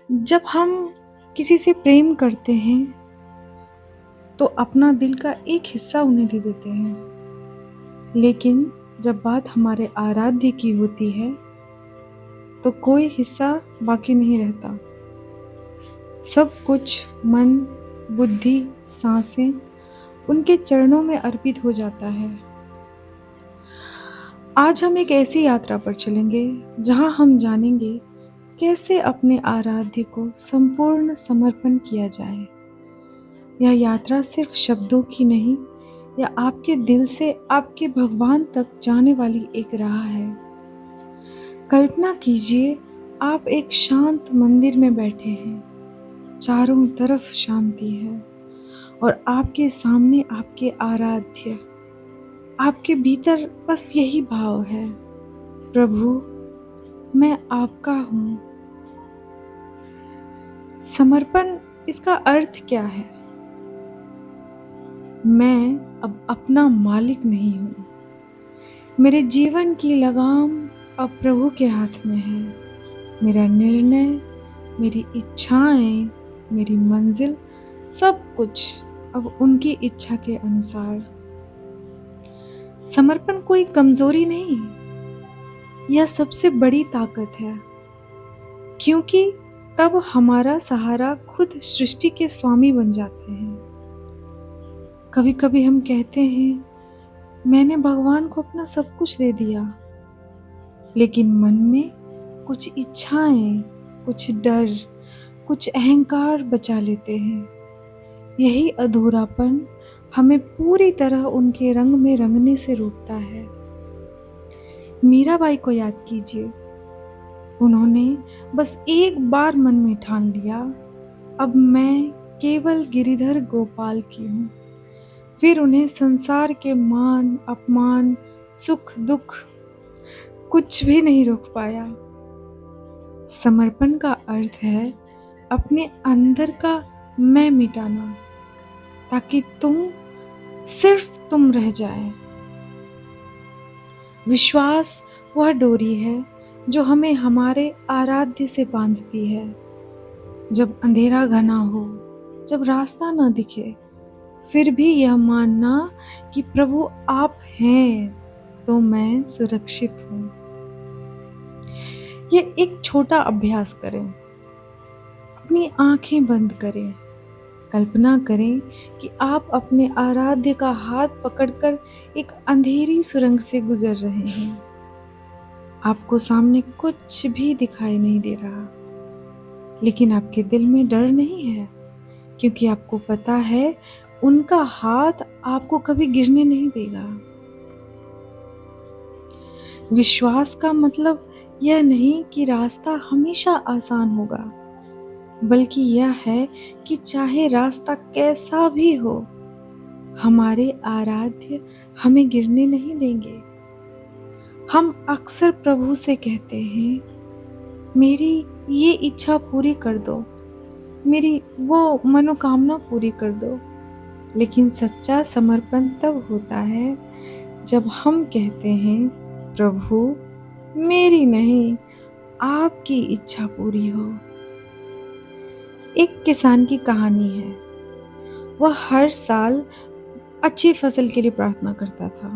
जब हम किसी से प्रेम करते हैं तो अपना दिल का एक हिस्सा उन्हें दे देते हैं, लेकिन जब बात हमारे आराध्य की होती है तो कोई हिस्सा बाकी नहीं रहता। सब कुछ मन, बुद्धि, सांसें उनके चरणों में अर्पित हो जाता है। आज हम एक ऐसी यात्रा पर चलेंगे जहां हम जानेंगे कैसे अपने आराध्य को संपूर्ण समर्पण किया जाए। यह यात्रा सिर्फ शब्दों की नहीं, यह आपके दिल से आपके भगवान तक जाने वाली एक राह है। कल्पना कीजिए, आप एक शांत मंदिर में बैठे हैं, चारों तरफ शांति है और आपके सामने आपके आराध्य। आपके भीतर बस यही भाव है, प्रभु मैं आपका हूँ। समर्पण, इसका अर्थ क्या है? मैं अब अपना मालिक नहीं हूँ। मेरे जीवन की लगाम अब प्रभु के हाथ में है। मेरा निर्णय, मेरी इच्छाएं, मेरी मंजिल, सब कुछ अब उनकी इच्छा के अनुसार। समर्पण कोई कमजोरी नहीं, यह सबसे बड़ी ताकत है, क्योंकि तब हमारा सहारा खुद सृष्टि के स्वामी बन जाते हैं। कभी कभी हम कहते हैं, मैंने भगवान को अपना सब कुछ दे दिया, लेकिन मन में कुछ इच्छाएं, कुछ डर, कुछ अहंकार बचा लेते हैं। यही अधूरापन हमें पूरी तरह उनके रंग में रंगने से रोकता है। मीराबाई को याद कीजिए, उन्होंने बस एक बार मन में ठान लिया, अब मैं केवल गिरिधर गोपाल की हूँ। फिर उन्हें संसार के मान, अपमान, सुख, दुख कुछ भी नहीं रोक पाया। समर्पण का अर्थ है अपने अंदर का मैं मिटाना, ताकि सिर्फ तुम रह जाए। विश्वास वह डोरी है जो हमें हमारे आराध्य से बांधती है। जब अंधेरा घना हो, जब रास्ता न दिखे, फिर भी यह मानना कि प्रभु आप हैं तो मैं सुरक्षित हूँ। ये एक छोटा अभ्यास करें। अपनी आंखें बंद करें। कल्पना करें कि आप अपने आराध्य का हाथ पकड़कर एक अंधेरी सुरंग से गुजर रहे हैं। आपको सामने कुछ भी दिखाई नहीं दे रहा, लेकिन आपके दिल में डर नहीं है, क्योंकि आपको पता है उनका हाथ आपको कभी गिरने नहीं देगा। विश्वास का मतलब यह नहीं कि रास्ता हमेशा आसान होगा, बल्कि यह है कि चाहे रास्ता कैसा भी हो, हमारे आराध्य हमें गिरने नहीं देंगे। हम अक्सर प्रभु से कहते हैं, मेरी ये इच्छा पूरी कर दो, मेरी वो मनोकामना पूरी कर दो। लेकिन सच्चा समर्पण तब होता है जब हम कहते हैं, प्रभु मेरी नहीं, आपकी इच्छा पूरी हो। एक किसान की कहानी है। वह हर साल अच्छी फसल के लिए प्रार्थना करता था।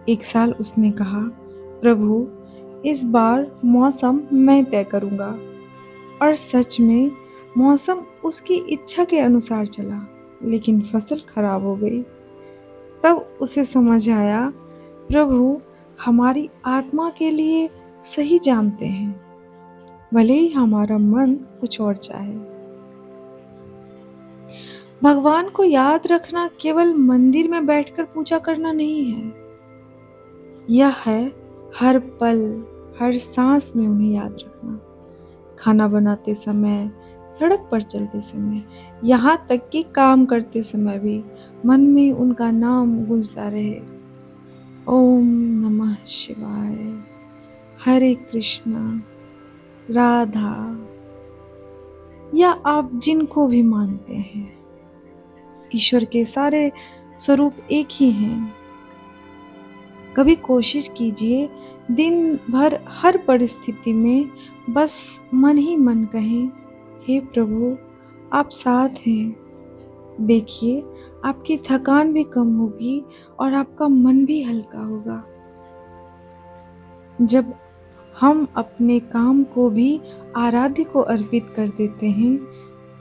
एक साल उसने कहा, प्रभु इस बार मौसम मैं तय करूंगा। और सच में मौसम उसकी इच्छा के अनुसार चला, लेकिन फसल खराब हो गई। तब उसे समझ आया, प्रभु हमारी आत्मा के लिए सही जानते हैं, भले ही हमारा मन कुछ और चाहे। भगवान को याद रखना केवल मंदिर में बैठकर पूजा करना नहीं है, यह है हर पल, हर सांस में उन्हें याद रखना। खाना बनाते समय, सड़क पर चलते समय, यहाँ तक कि काम करते समय भी मन में उनका नाम गूंजता रहे। ओम नमः शिवाय, हरे कृष्णा, राधा, या आप जिनको भी मानते हैं, ईश्वर के सारे स्वरूप एक ही हैं। कभी कोशिश कीजिए, दिन भर हर परिस्थिति में बस मन ही मन कहें, हे प्रभु, आप साथ हैं। देखिए, आपकी थकान भी कम होगी और आपका मन भी हल्का होगा। जब हम अपने काम को भी आराध्य को अर्पित कर देते हैं,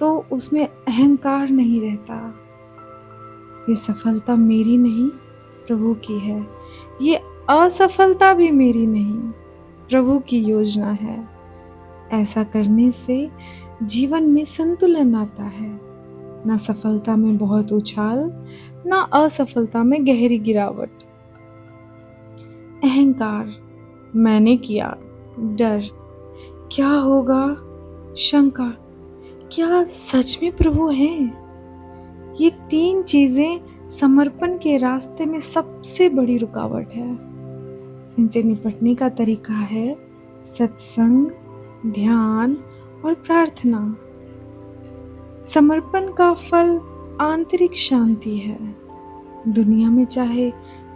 तो उसमें अहंकार नहीं रहता। ये सफलता मेरी नहीं, प्रभु की है। ये असफलता भी मेरी नहीं, प्रभु की योजना है। ऐसा करने से जीवन में संतुलन आता है। ना सफलता में बहुत उछाल, ना असफलता में गहरी गिरावट। अहंकार, मैंने किया, डर, क्या होगा, शंका, क्या सच में प्रभु हैं? ये 3 चीजें समर्पण के रास्ते में सबसे बड़ी रुकावट है। इनसे निपटने का तरीका है सत्संग, ध्यान और प्रार्थना। समर्पण का फल आंतरिक शांति है। दुनिया में चाहे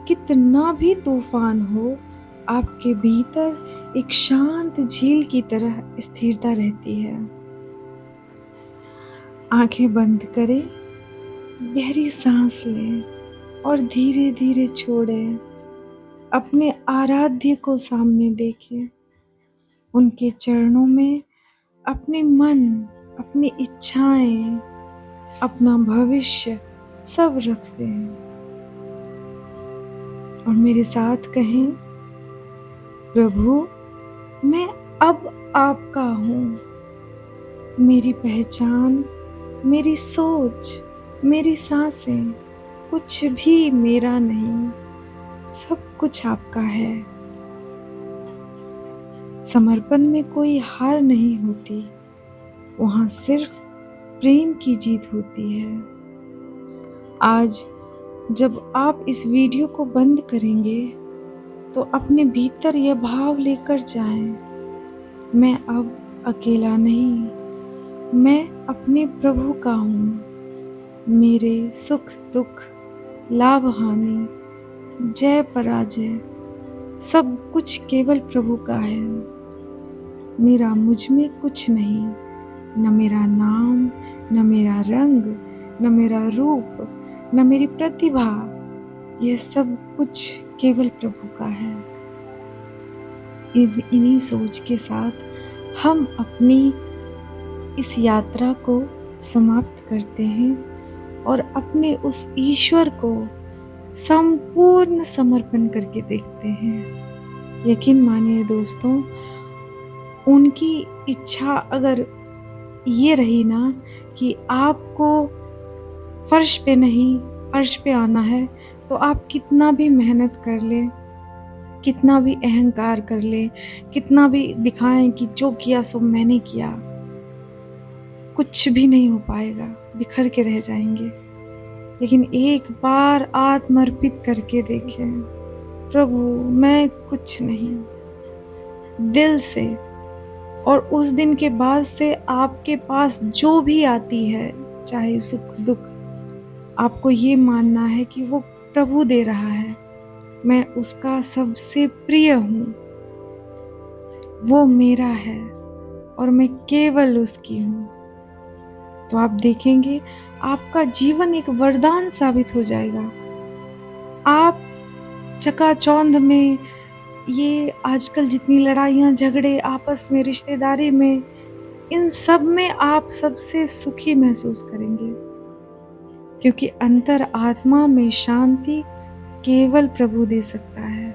कितना भी तूफान हो, आपके भीतर एक शांत झील की तरह स्थिरता रहती है। आंखें बंद करें, गहरी सांस लें और धीरे धीरे छोड़ें। अपने आराध्य को सामने देखें। उनके चरणों में अपने मन, अपनी इच्छाएं, अपना भविष्य सब रख दें और मेरे साथ कहें, प्रभु, मैं अब आपका हूँ। मेरी पहचान, मेरी सोच, मेरी सांसें, कुछ भी मेरा नहीं, सब कुछ आपका है। समर्पण में कोई हार नहीं होती, वहाँ सिर्फ प्रेम की जीत होती है। आज जब आप इस वीडियो को बंद करेंगे, तो अपने भीतर यह भाव लेकर जाएं, मैं अब अकेला नहीं, मैं अपने प्रभु का हूँ। मेरे सुख दुख, लाभ हानि, जय पराजय, सब कुछ केवल प्रभु का है। मेरा मुझ में कुछ नहीं, न मेरा नाम, न मेरा रंग, न मेरा रूप, न मेरी प्रतिभा, यह सब कुछ केवल प्रभु का है। इन्हीं सोच के साथ हम अपनी इस यात्रा को समाप्त करते हैं और अपने उस ईश्वर को संपूर्ण समर्पण करके देखते हैं। यकीन मानिए दोस्तों, उनकी इच्छा अगर ये रही ना कि आपको फर्श पे नहीं अर्श पे आना है, तो आप कितना भी मेहनत कर लें, कितना भी अहंकार कर लें, कितना भी दिखाएं कि जो किया सो मैंने किया, कुछ भी नहीं हो पाएगा, बिखर के रह जाएंगे। लेकिन एक बार आत्मर्पित करके देखें, प्रभु मैं कुछ नहीं, दिल से, और उस दिन के बाद से आपके पास जो भी आती है, चाहे सुख दुख, आपको ये मानना है कि वो प्रभु दे रहा है, मैं उसका सबसे प्रिय हूँ, वो मेरा है और मैं केवल उसकी हूँ। तो आप देखेंगे आपका जीवन एक वरदान साबित हो जाएगा। आप चकाचौंध में, ये आजकल जितनी लड़ाइयाँ झगड़े आपस में, रिश्तेदारी में, इन सब में आप सबसे सुखी महसूस करेंगे, क्योंकि अंतर आत्मा में शांति केवल प्रभु दे सकता है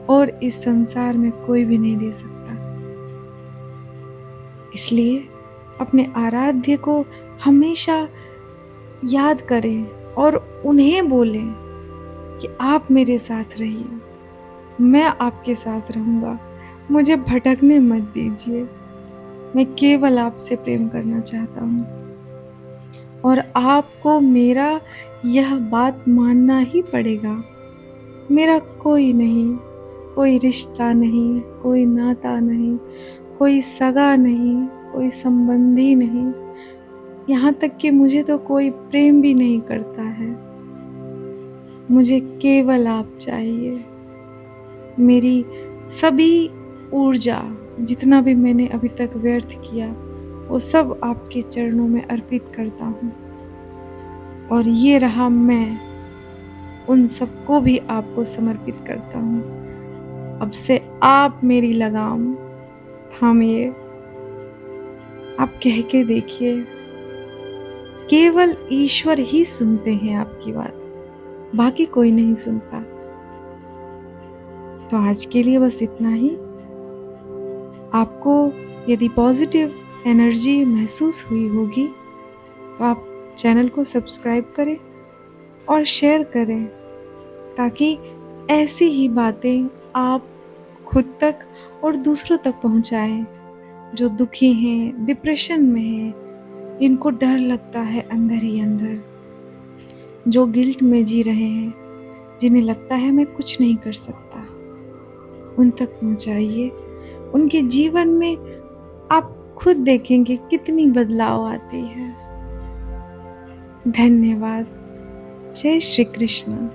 और इस संसार में कोई भी नहीं दे सकता। इसलिए अपने आराध्य को हमेशा याद करें और उन्हें बोलें कि आप मेरे साथ रहिए, मैं आपके साथ रहूँगा, मुझे भटकने मत दीजिए, मैं केवल आपसे प्रेम करना चाहता हूँ। और आपको मेरा यह बात मानना ही पड़ेगा, मेरा कोई नहीं, कोई रिश्ता नहीं, कोई नाता नहीं, कोई सगा नहीं, कोई संबंधी नहीं, यहाँ तक कि मुझे तो कोई प्रेम भी नहीं करता है। मुझे केवल आप चाहिए। मेरी सभी ऊर्जा, जितना भी मैंने अभी तक व्यर्थ किया, वो सब आपके चरणों में अर्पित करता हूँ। और ये रहा मैं, उन सबको भी आपको समर्पित करता हूँ। अब से आप मेरी लगाम थामिए। आप कह के देखिए, केवल ईश्वर ही सुनते हैं आपकी बात, बाकी कोई नहीं सुनता। तो आज के लिए बस इतना ही। आपको यदि पॉजिटिव एनर्जी महसूस हुई होगी तो आप चैनल को सब्सक्राइब करें और शेयर करें, ताकि ऐसी ही बातें आप खुद तक और दूसरों तक पहुंचाएं, जो दुखी हैं, डिप्रेशन में हैं, जिनको डर लगता है अंदर ही अंदर, जो गिल्ट में जी रहे हैं, जिन्हें लगता है मैं कुछ नहीं कर सकता, उन तक पहुंचाइए। उनके जीवन में आप खुद देखेंगे कितनी बदलाव आती है। धन्यवाद। जय श्री कृष्ण।